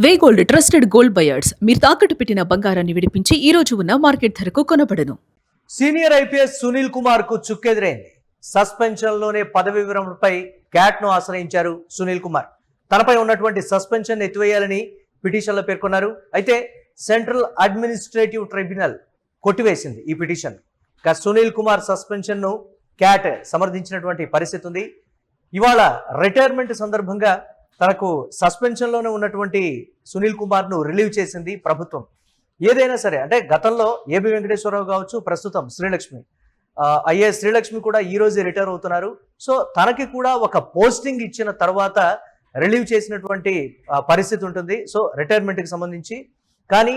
వే gold trusted gold buyers మీరు తాకట్టు పెట్టిన బంగారాన్ని విడిపించి ఈ రోజు ఉన్న మార్కెట్ ధరకు కొనబడను. సీనియర్ ఐపీఎస్ సునీల్ కుమార్ కు చుక్కెదురైంది. సస్పెన్షన్ లోనే పదవి విరమణపై క్యాట్ ను ఆశ్రయించారు సునీల్ కుమార్. తనపై ఉన్నటువంటి సస్పెన్షన్ ఎత్తివేయాలని పిటిషన్లో పేర్కొన్నారు. అయితే సెంట్రల్ అడ్మినిస్ట్రేటివ్ ట్రైబ్యునల్ కొట్టివేసింది ఈ పిటిషన్. సునీల్ కుమార్ సస్పెన్షన్ ను క్యాట్ సమర్థించినటువంటి పరిస్థితి ఉంది. ఇవాళ రిటైర్మెంట్ సందర్భంగా తనకు సస్పెన్షన్లోనే ఉన్నటువంటి సునీల్ కుమార్ను రిలీవ్ చేసింది ప్రభుత్వం. ఏదైనా సరే అంటే గతంలో ఏబి వెంకటేశ్వరరావు కావచ్చు, ప్రస్తుతం శ్రీలక్ష్మి ఐఏఎస్ శ్రీలక్ష్మి కూడా ఈ రోజే రిటైర్ అవుతున్నారు. సో తనకి కూడా ఒక పోస్టింగ్ ఇచ్చిన తర్వాత రిలీవ్ చేసినటువంటి పరిస్థితి ఉంటుంది. సో రిటైర్మెంట్కి సంబంధించి కానీ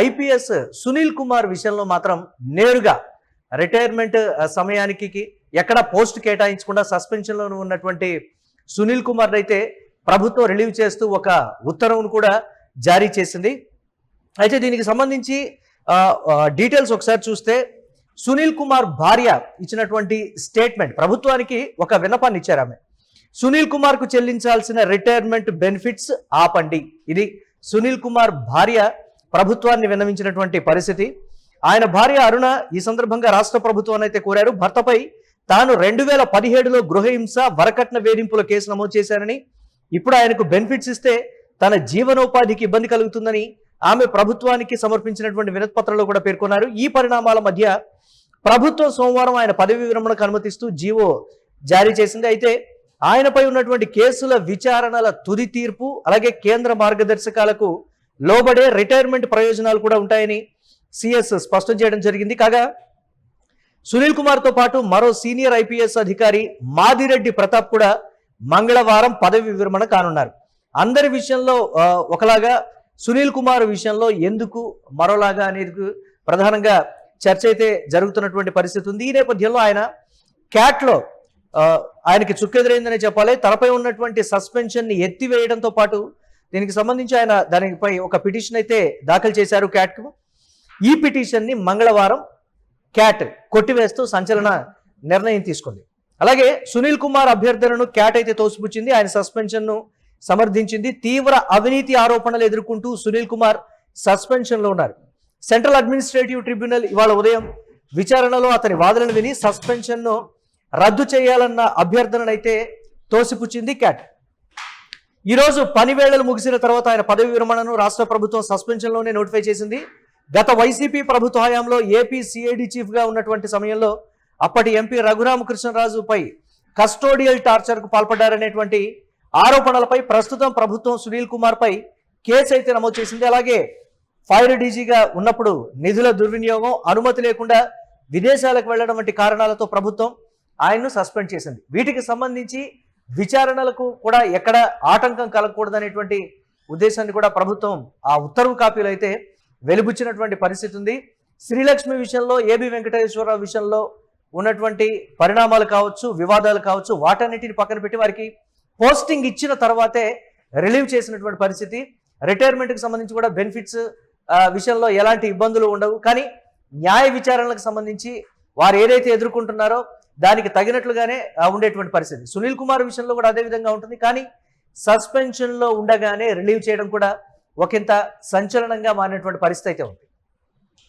ఐపీఎస్ సునీల్ కుమార్ విషయంలో మాత్రం నేరుగా రిటైర్మెంట్ సమయానికి ఎక్కడ పోస్ట్ కేటాయించకుండా సస్పెన్షన్లో ఉన్నటువంటి సునీల్ కుమార్ అయితే ప్రభుత్వం రిలీవ్ చేస్తూ ఒక ఉత్తర్వును కూడా జారీ చేసింది. అయితే దీనికి సంబంధించి డీటెయిల్స్ ఒకసారి చూస్తే సునీల్ కుమార్ భార్య ఇచ్చినటువంటి స్టేట్మెంట్, ప్రభుత్వానికి ఒక విన్నపాన్ని ఇచ్చారు ఆమె. సునీల్ కుమార్ కు చెల్లించాల్సిన రిటైర్మెంట్ బెనిఫిట్స్ ఆపండి. ఇది సునీల్ కుమార్ భార్య ప్రభుత్వాన్ని విన్నవించినటువంటి పరిస్థితి. ఆయన భార్య అరుణ ఈ సందర్భంగా రాష్ట్ర ప్రభుత్వాన్ని అయితే కోరారు. భర్తపై తాను 2017లో గృహహింస, వరకట్న వేధింపుల కేసు నమోదు చేశారని, ఇప్పుడు ఆయనకు బెనిఫిట్స్ ఇస్తే తన జీవనోపాధికి ఇబ్బంది కలుగుతుందని ఆమె ప్రభుత్వానికి సమర్పించినటువంటి వినతిపత్రంలో కూడా పేర్కొన్నారు. ఈ పరిణామాల మధ్య ప్రభుత్వం సోమవారం ఆయన పదవి విరమణకు అనుమతిస్తూ జీవో జారీ చేసింది. అయితే ఆయనపై ఉన్నటువంటి కేసుల విచారణల తుది తీర్పు అలాగే కేంద్ర మార్గదర్శకాలకు లోబడే రిటైర్మెంట్ ప్రయోజనాలు కూడా ఉంటాయని సిఎస్ స్పష్టం చేయడం జరిగింది. కాగా సునీల్ కుమార్తో పాటు మరో సీనియర్ ఐపీఎస్ అధికారి మాదిరెడ్డి ప్రతాప్ కూడా మంగళవారం పదవి విరమణ కానున్నారు. అందరి విషయంలో ఒకలాగా సునీల్ కుమార్ విషయంలో ఎందుకు మరోలాగా అనేది ప్రధానంగా చర్చ అయితే జరుగుతున్నటువంటి పరిస్థితి ఉంది. ఈ నేపథ్యంలో ఆయన క్యాట్లో ఆయనకి చుక్కెదురైందనే చెప్పాలి. తనపై ఉన్నటువంటి సస్పెన్షన్ని ఎత్తివేయడంతో పాటు దీనికి సంబంధించి ఆయన దానిపై ఒక పిటిషన్ అయితే దాఖలు చేశారు క్యాట్కు. ఈ పిటిషన్ని మంగళవారం క్యాట్ కొట్టివేస్తూ సంచలన నిర్ణయం తీసుకుంది. అలాగే సునీల్ కుమార్ అభ్యర్థనను క్యాట్ అయితే తోసిపుచ్చింది. ఆయన సస్పెన్షన్ను సమర్థించింది. తీవ్ర అవినీతి ఆరోపణలు ఎదుర్కొంటూ సునీల్ కుమార్ సస్పెన్షన్లో ఉన్నారు. సెంట్రల్ అడ్మినిస్ట్రేటివ్ ట్రిబ్యునల్ ఇవాళ ఉదయం విచారణలో అతని వాదనలు విని సస్పెన్షన్ను రద్దు చేయాలన్న అభ్యర్థనను అయితే తోసిపుచ్చింది క్యాట్. ఈరోజు పని వేళలు ముగిసిన తర్వాత ఆయన పదవి విరమణను రాష్ట్ర ప్రభుత్వం సస్పెన్షన్లోనే నోటిఫై చేసింది. గత వైసీపీ ప్రభుత్వ హయాంలో ఏపీ సిఐడి చీఫ్గా ఉన్నటువంటి సమయంలో అప్పటి ఎంపీ రఘురామకృష్ణరాజుపై కస్టోడియల్ టార్చర్కు పాల్పడ్డారనేటువంటి ఆరోపణలపై ప్రస్తుతం ప్రభుత్వం సునీల్ కుమార్ పై కేసు అయితే నమోదు చేసింది. అలాగే ఫైర్ డీజీగా ఉన్నప్పుడు నిధుల దుర్వినియోగం, అనుమతి లేకుండా విదేశాలకు వెళ్లడం వంటి కారణాలతో ప్రభుత్వం ఆయన్ను సస్పెండ్ చేసింది. వీటికి సంబంధించి విచారణలకు కూడా ఎక్కడ ఆటంకం కలగకూడదనేటువంటి ఉద్దేశాన్ని కూడా ప్రభుత్వం ఆ ఉత్తర్వు కాపీలు అయితే వెలుబుచ్చినటువంటి పరిస్థితి ఉంది. శ్రీలక్ష్మి విషయంలో, ఏబి వెంకటేశ్వరరావు విషయంలో ఉన్నటువంటి పరిణామాలు కావచ్చు, వివాదాలు కావచ్చు, వాటన్నిటిని పక్కన పెట్టి వారికి పోస్టింగ్ ఇచ్చిన తర్వాతే రిలీవ్ చేసినటువంటి పరిస్థితి. రిటైర్మెంట్కి సంబంధించి కూడా బెనిఫిట్స్ విషయంలో ఎలాంటి ఇబ్బందులు ఉండవు. కానీ న్యాయ విచారణలకు సంబంధించి వారు ఏదైతే ఎదుర్కొంటున్నారో దానికి తగినట్లుగానే ఉండేటువంటి పరిస్థితి. సునీల్ కుమార్ విషయంలో కూడా అదే విధంగా ఉంటుంది. కానీ సస్పెన్షన్లో ఉండగానే రిలీవ్ చేయడం కూడా ఒకంత సంచలనంగా మారినటువంటి పరిస్థితి అయితే ఉంది.